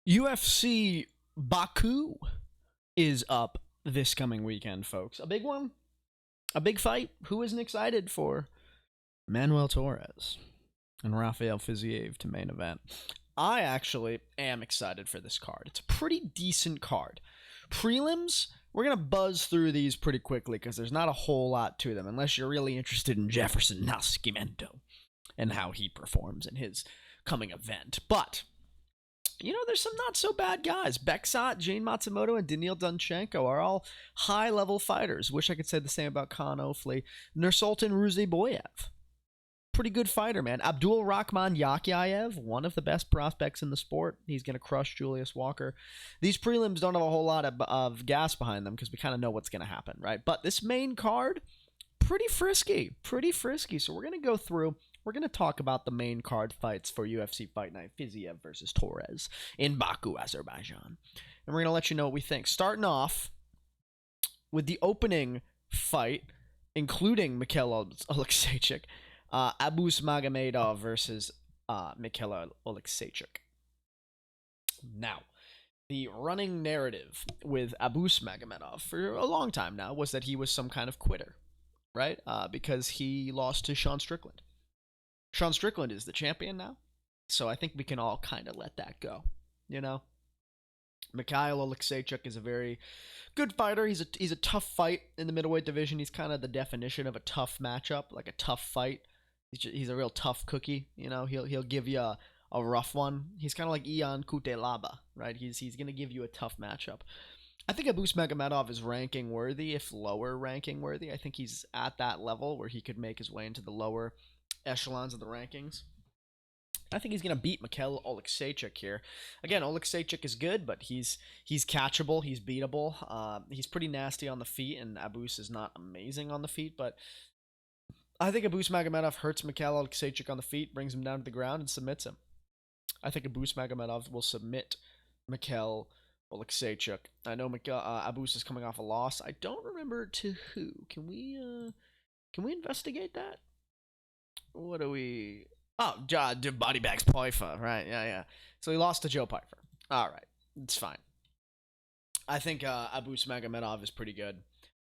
UFC Baku is up this coming weekend, folks. A big one, a big fight. Who isn't excited for Manuel Torres and Rafael Fiziev to main event? I actually am excited for this card. It's a pretty decent card. Prelims, we're going to buzz through these pretty quickly because there's not a whole lot to them unless you're really interested in Jefferson Nascimento and how he performs in his coming event. But there's some not so bad guys. Beksat, Jane Matsumoto, and Daniil Dunchenko are all high-level fighters. Wish I could say the same about Khan Ofli. Nursultan Ruziboyev, pretty good fighter, man. Abdul Rahman Yakyayev, one of the best prospects in the sport. He's going to crush Julius Walker. These prelims don't have a whole lot of gas behind them because we kind of know what's going to happen, right? But this main card, pretty frisky. So we're going to go through. We're going to talk about the main card fights for UFC Fight Night Fiziev versus Torres in Baku, Azerbaijan. And we're going to let you know what we think. Starting off with the opening fight, including Mikhail Oleksiejczuk, Abus Magomedov versus Mikhail Oleksiejczuk. Now, the running narrative with Abus Magomedov for a long time now was that he was some kind of quitter, right? Because he lost to Sean Strickland. Sean Strickland is the champion now, so I think we can all kind of let that go, Mikhail Oleksiejczuk is a very good fighter. He's a tough fight in the middleweight division. He's kind of the definition of a tough matchup, like a tough fight. He's a real tough cookie, He'll give you a rough one. He's kind of like Ian Kutelaba, right? He's going to give you a tough matchup. I think Abus Magomedov is ranking worthy, if lower ranking worthy. I think he's at that level where he could make his way into the lower echelons of the rankings. I think he's going to beat Mikhail Oleksiejczuk here. Again, Oleksiejczuk is good, but he's catchable, he's beatable. He's pretty nasty on the feet, and Abus is not amazing on the feet, but I think Abus Magomedov hurts Mikhail Oleksiejczuk on the feet, brings him down to the ground, and submits him. I think Abus Magomedov will submit Mikhail Oleksiejczuk. I know Abus is coming off a loss. I don't remember to who. Can we investigate that? What do we... Oh, Body Bags Pfeiffer, right? Yeah. So he lost to Joe Pfeiffer. All right, it's fine. I think Abus Magomedov is pretty good.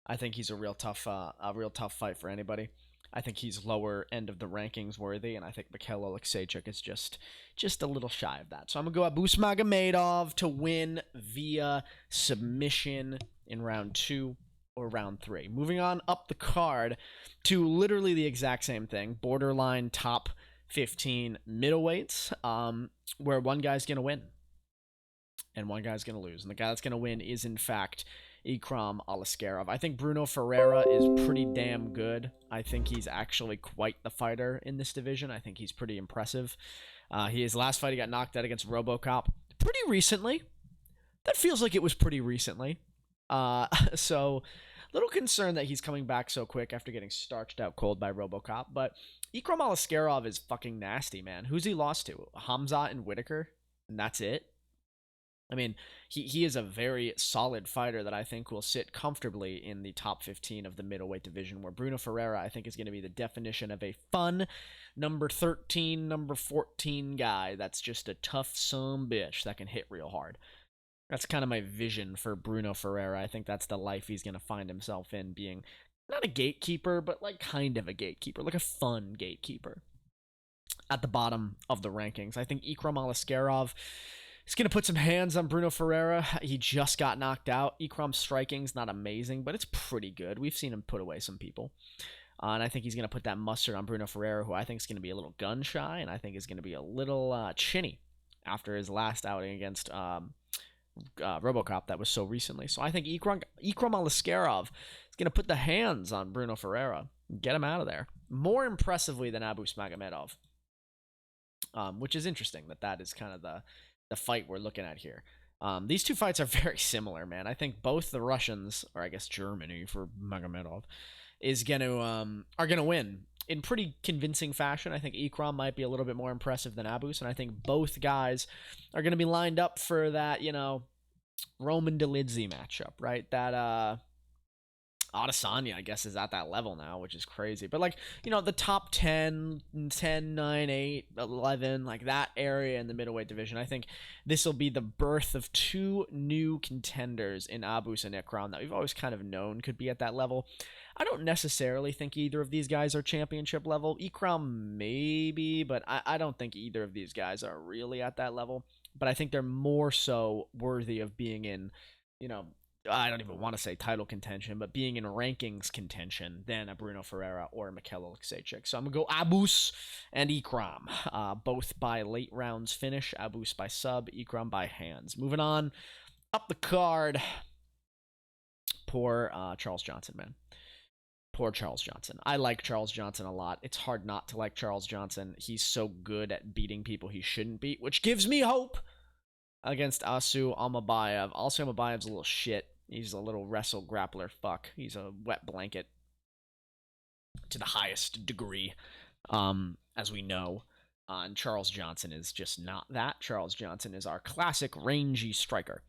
I think he's a real tough fight for anybody. I think he's lower end of the rankings worthy, and I think Mikhail Oleksiejczuk is just a little shy of that. So I'm gonna go Abus Magomedov to win via submission in round 2 or round 3. Moving on up the card to literally the exact same thing, borderline top 15 middleweights, where one guy's going to win and one guy's going to lose. And the guy that's going to win is, in fact, Ikram Aliskerov. I think Bruno Ferreira is pretty damn good. I think he's actually quite the fighter in this division. I think he's pretty impressive. His last fight, he got knocked out against RoboCop pretty recently. That feels like it was pretty recently. So little concerned that he's coming back so quick after getting starched out cold by RoboCop. But Ikram Aliskerov is fucking nasty, man. Who's he lost to? Hamzat and Whitaker, and that's it. I mean, he is a very solid fighter that I think will sit comfortably in the top 15 of the middleweight division, where Bruno Ferreira, I think, is going to be the definition of a fun number 13, number 14 guy that's just a tough son bitch that can hit real hard. That's kind of my vision for Bruno Ferreira. I think that's the life he's going to find himself in, being not a gatekeeper, but like kind of a gatekeeper, like a fun gatekeeper at the bottom of the rankings. I think Ikram Aliskerov is going to put some hands on Bruno Ferreira. He just got knocked out. Ikram's striking's not amazing, but it's pretty good. We've seen him put away some people. And I think he's going to put that mustard on Bruno Ferreira, who I think is going to be a little gun shy, and I think is going to be a little chinny after his last outing against RoboCop that was so recently. So I think Ikram Aliskerov is going to put the hands on Bruno Ferreira and get him out of there more impressively than Abus Magomedov, which is interesting that is kind of the fight we're looking at here. These two fights are very similar, man. I think both the Russians, or I guess Germany for Magomedov, are gonna win in pretty convincing fashion. I think Ikram might be a little bit more impressive than Abus, and I think both guys are going to be lined up for that, Roman Dolidze matchup, right? That Adesanya, I guess, is at that level now, which is crazy. But, like, the top 10, 10, 9, 8, 11, like that area in the middleweight division, I think this will be the birth of two new contenders in Abus and Ikram that we've always kind of known could be at that level. I don't necessarily think either of these guys are championship level. Ikram maybe, but I don't think either of these guys are really at that level. But I think they're more so worthy of being in, you know, I don't even want to say title contention, but being in rankings contention than a Bruno Ferreira or a Mikel Oleksiejczuk. So I'm going to go Abus and Ikram, both by late rounds finish. Abus by sub, Ikram by hands. Moving on up the card. Poor Charles Johnson, man. Poor Charles Johnson. I like Charles Johnson a lot. It's hard not to like Charles Johnson. He's so good at beating people he shouldn't beat, which gives me hope against Asu Almabayev. Asu Almabayev's a little shit. He's a little wrestle grappler fuck. He's a wet blanket to the highest degree, as we know. And Charles Johnson is just not that. Charles Johnson is our classic rangy striker.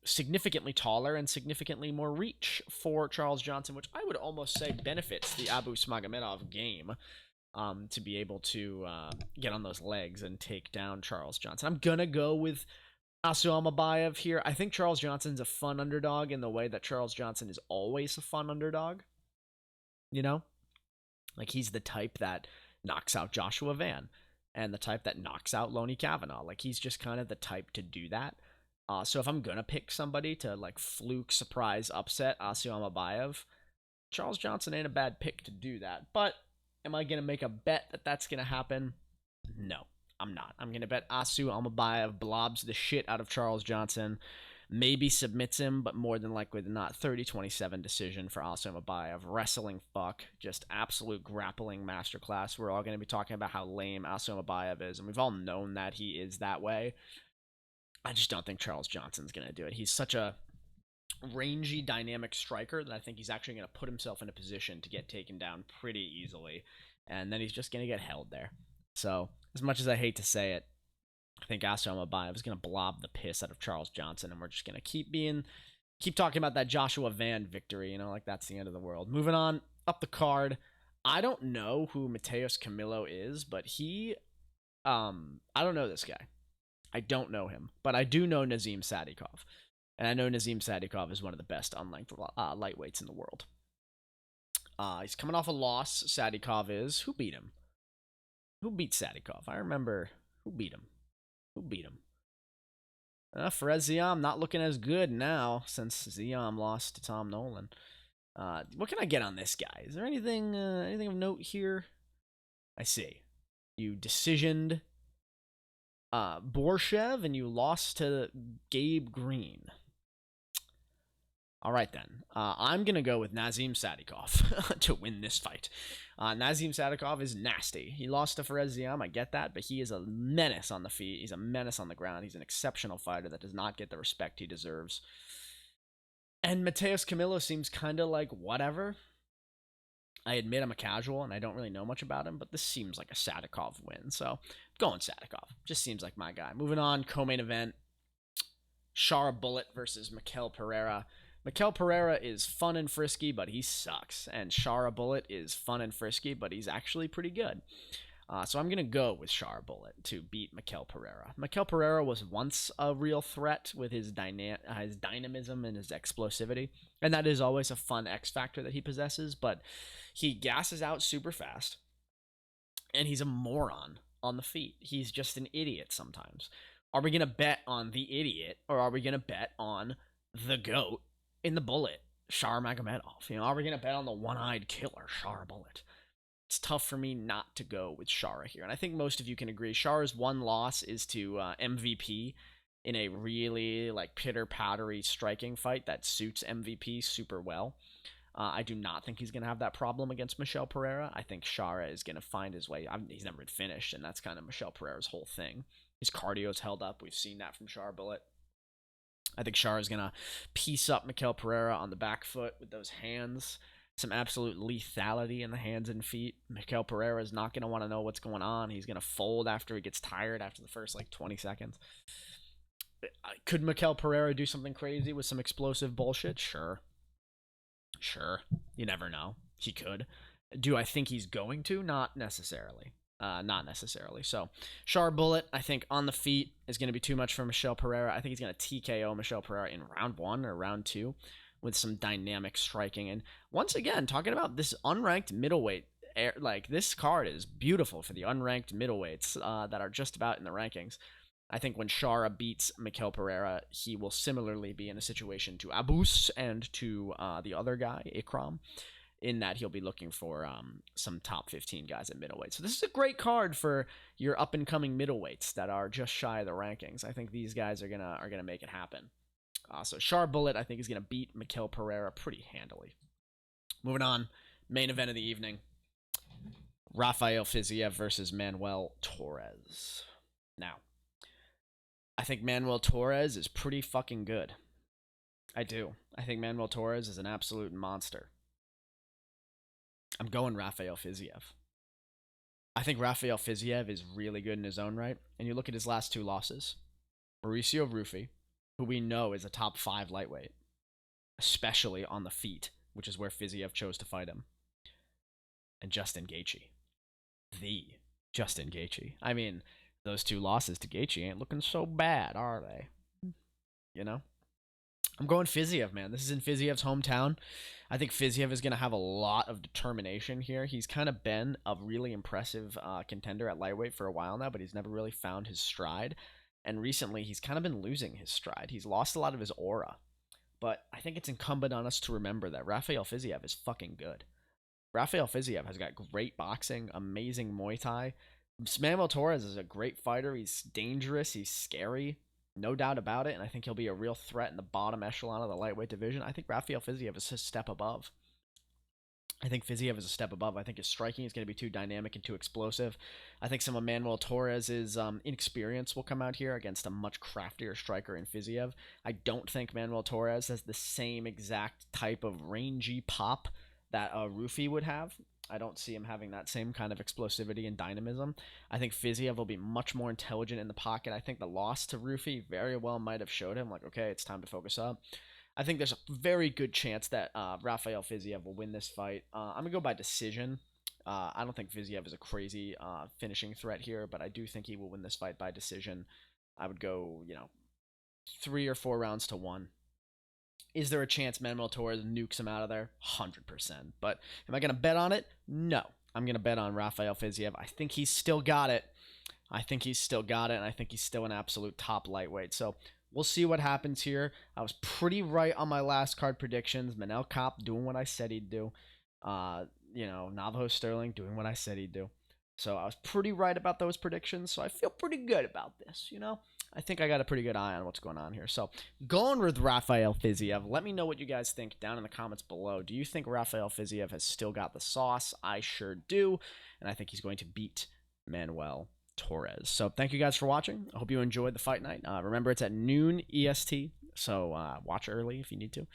Significantly taller and significantly more reach for Charles Johnson, which I would almost say benefits the Abus Magomedov game, to be able to get on those legs and take down Charles Johnson. I'm gonna go with Asu Almabayev here. I think Charles Johnson's a fun underdog in the way that Charles Johnson is always a fun underdog. Like, he's the type that knocks out Joshua Van and the type that knocks out Loney Kavanaugh. Like, he's just kind of the type to do that. So if I'm going to pick somebody to, like, fluke, surprise, upset Asu Almabayev, Charles Johnson ain't a bad pick to do that. But am I going to make a bet that that's going to happen? No, I'm not. I'm going to bet Asu Almabayev blobs the shit out of Charles Johnson, maybe submits him, but more than likely than not, 30-27 decision for Asu Almabayev. Wrestling fuck, just absolute grappling masterclass. We're all going to be talking about how lame Asu Almabayev is, and we've all known that he is that way. I just don't think Charles Johnson's going to do it. He's such a rangy, dynamic striker that I think he's actually going to put himself in a position to get taken down pretty easily, and then he's just going to get held there. So, as much as I hate to say it, I think Asu Almabayev is going to blob the piss out of Charles Johnson, and we're just going to keep talking about that Joshua Van victory, like that's the end of the world. Moving on, up the card, I don't know who Mateus Camilo is, but I don't know this guy. I don't know him, but I do know Nazim Sadikov. And I know Nazim Sadikov is one of the best unranked lightweights in the world. He's coming off a loss, Sadikov is. Who beat him? Who beat Sadikov? I remember who beat him. Fares Ziam not looking as good now since Ziam lost to Tom Nolan. What can I get on this guy? Is there anything of note here? I see. You decisioned Borshev, and you lost to Gabe Green. All right, then. I'm going to go with Nazim Sadikov to win this fight. Nazim Sadikov is nasty. He lost to Fares Ziam, I get that, but he is a menace on the feet. He's a menace on the ground. He's an exceptional fighter that does not get the respect he deserves. And Mateus Camilo seems kind of like whatever. I admit I'm a casual and I don't really know much about him, but this seems like a Sadikov win. So, going Sadikov. Just seems like my guy. Moving on, co-main event. Shara Bullet versus Mikel Pereira. Mikel Pereira is fun and frisky, but he sucks. And Shara Bullet is fun and frisky, but he's actually pretty good. So I'm going to go with Shara Bullet to beat Mikel Pereira. Mikel Pereira was once a real threat with his dynamism and his explosivity. And that is always a fun X factor that he possesses, but he gasses out super fast. And he's a moron on the feet. He's just an idiot sometimes. Are we going to bet on the idiot, or are we going to bet on the GOAT in the Bullet, Shar Magomedov? Are we going to bet on the one-eyed killer, Shara Bullet? It's tough for me not to go with Shara here. And I think most of you can agree. Shara's one loss is to MVP in a really pitter-pattery striking fight that suits MVP super well. I do not think he's going to have that problem against Michel Pereira. I think Shara is going to find his way. He's never been finished, and that's kind of Michel Pereira's whole thing. His cardio's held up. We've seen that from Shara Bullet. I think Shara is going to piece up Mikel Pereira on the back foot with those hands. Some absolute lethality in the hands and feet. Mikel Pereira is not going to want to know what's going on. He's going to fold after he gets tired after the first 20 seconds. Could Mikel Pereira do something crazy with some explosive bullshit? Sure. Sure. You never know. He could. Do I think he's going to? Not necessarily. Not necessarily. So, Char Bullet, I think on the feet is going to be too much for Michel Pereira. I think he's going to TKO Michel Pereira in round 1 or round 2 with some dynamic striking. And once again, talking about this unranked middleweight, like this card is beautiful for the unranked middleweights that are just about in the rankings. I think when Shara beats Mikel Pereira, he will similarly be in a situation to Abus and to the other guy, Ikram, in that he'll be looking for some top 15 guys at middleweight. So this is a great card for your up and coming middleweights that are just shy of the rankings. I think these guys are gonna make it happen. So Char Bullet, I think, is gonna beat Mikel Pereira pretty handily. Moving on, main event of the evening: Rafael Fiziev versus Manuel Torres. Now, I think Manuel Torres is pretty fucking good. I do. I think Manuel Torres is an absolute monster. I'm going Rafael Fiziev. I think Rafael Fiziev is really good in his own right. And you look at his last 2 losses: Mauricio Rufy, who we know is a top 5 lightweight, especially on the feet, which is where Fiziev chose to fight him, and Justin Gaethje. The Justin Gaethje. I mean, those 2 losses to Gaethje ain't looking so bad, are they? You know? I'm going Fiziev, man. This is in Fiziev's hometown. I think Fiziev is going to have a lot of determination here. He's kind of been a really impressive contender at lightweight for a while now, but he's never really found his stride. And recently, he's kind of been losing his stride. He's lost a lot of his aura. But I think it's incumbent on us to remember that Rafael Fiziev is fucking good. Rafael Fiziev has got great boxing, amazing Muay Thai. Manuel Torres is a great fighter. He's dangerous. He's scary. No doubt about it. And I think he'll be a real threat in the bottom echelon of the lightweight division. I think Rafael Fiziev is a step above. I think Fiziev is a step above. I think his striking is going to be too dynamic and too explosive. I think some of Manuel Torres' inexperience will come out here against a much craftier striker in Fiziev. I don't think Manuel Torres has the same exact type of rangy pop that Rufy would have. I don't see him having that same kind of explosivity and dynamism. I think Fiziev will be much more intelligent in the pocket. I think the loss to Rufy very well might have showed him, like, okay, it's time to focus up. I think there's a very good chance that Rafael Fiziev will win this fight. I'm going to go by decision. I don't think Fiziev is a crazy finishing threat here, but I do think he will win this fight by decision. I would go, 3 or 4 rounds to 1. Is there a chance Manuel Torres nukes him out of there? 100%. But am I going to bet on it? No. I'm going to bet on Rafael Fiziev. I think he's still got it. And I think he's still an absolute top lightweight. So we'll see what happens here. I was pretty right on my last card predictions. Manel Kopp doing what I said he'd do. Navajo Sterling doing what I said he'd do. So I was pretty right about those predictions. So I feel pretty good about this, I think I got a pretty good eye on what's going on here. So going with Rafael Fiziev. Let me know what you guys think down in the comments below. Do you think Rafael Fiziev has still got the sauce? I sure do. And I think he's going to beat Manuel Torres. So thank you guys for watching. I hope you enjoyed the fight night. Remember, it's at noon EST. So watch early if you need to.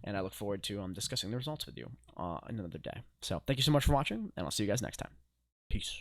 And I look forward to discussing the results with you another day. So thank you so much for watching, and I'll see you guys next time. Peace.